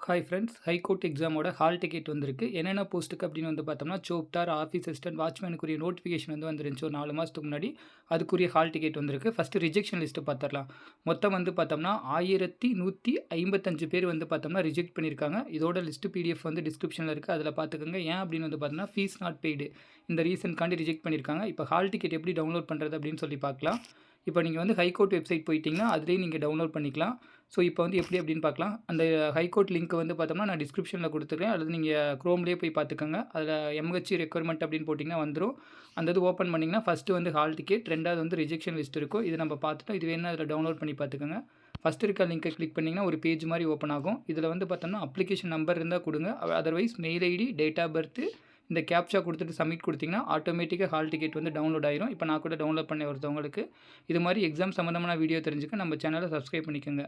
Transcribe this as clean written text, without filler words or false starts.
Hi friends, ஹைகோர்ட் court hall ticket வந்திருக்கு. என்னென்ன போஸ்ட்டுக்கு அப்படின்னு வந்து பார்த்தோம்னா, சோப்தார், ஆஃபீஸ் அசிஸ்டன்ட், வாட்ச்மேனுக்குரிய நோட்டிஃபிகேஷன் வந்து வந்துருந்துச்சு ஒரு 4 மாதத்துக்கு முன்னாடி. அதுக்குரிய ஹால் டிக்கெட் வந்திருக்கு. ஃபஸ்ட்டு ரிஜெக்ஷன் லிஸ்ட்டு பார்த்துரலாம். மொத்தம் வந்து பார்த்தோம்னா 1155 பேர் வந்து பார்த்தோம்னா ரிஜெக்ட் பண்ணியிருக்காங்க. இதோட லிஸ்ட்டு பிடிஎஃப் வந்து டிஸ்கிரிப்ஷனில் இருக்குது. அதில் பார்த்துக்கோங்க. ஏன் அப்படின்னு வந்து பார்த்தோம்னா, ஃபீஸ் நாட் பெய்டு இந்த ரீசன்காண்டி ரிஜெக்ட் பண்ணியிருக்காங்க. இப்போ ஹால் டிக்கெட் எப்படி டவுன்லோட் பண்ணுறது அப்படின்னு சொல்லி பார்க்கலாம். இப்போ நீங்கள் வந்து ஹைகோர்ட் வெப்சைட் போயிட்டீங்கன்னா, அதிலேயே நீங்கள் டவுன்லோட் பண்ணிக்கலாம். ஸோ இப்போ வந்து எப்படி அப்படின்னு பார்க்கலாம். அந்த ஹைகோர்ட் லிங்க் வந்து பார்த்தோம்னா நான் டிஸ்கிரிப்ஷனில் கொடுத்துருக்கேன். அல்லது நீங்கள் குரோம்லேயே போய் பார்த்துக்கோங்க. அதில் எம்ஹெச்சி ரெக்யர்மெண்ட் அப்படின்னு போட்டிங்கன்னா வந்துடும். அந்த இது ஓப்பன் பண்ணிங்கன்னா ஃபஸ்ட்டு வந்து ஹால் டிக்கெட், ரெண்டாவது வந்து ரிஜெக்ஷன் லிஸ்ட் இருக்கும். இது நம்ம பார்த்துட்டோம். இது வேணும்னா அதில் டவுன்லோட் பண்ணி பார்த்துக்கோங்க. ஃபஸ்ட்டு இருக்க லிங்கை கிளிக் பண்ணிங்கன்னா ஒரு பேஜ் மாதிரி ஓப்பன் ஆகும். இதில் வந்து பார்த்தோம்னா அப்ளிகேஷன் நம்பர் இருந்தால் கொடுங்க. Otherwise mail ID, date of birth, இந்த கேப்சா கொடுத்துட்டு சப்மிட் கொடுத்தீங்கன்னா ஆட்டோமேட்டிக்காக ஹால் டிக்கெட் வந்து டவுன்லோட் ஆயிரும். இப்போ நான் கூட டவுன்லோட் பண்ண ஒருத்தவங்களுக்கு. இது மாதிரி எக்ஸாம் சம்மந்தமான வீடியோ தெரிஞ்சுக்க நம்ம சேனலை சப்ஸ்கிரைப் பண்ணிக்கோங்க.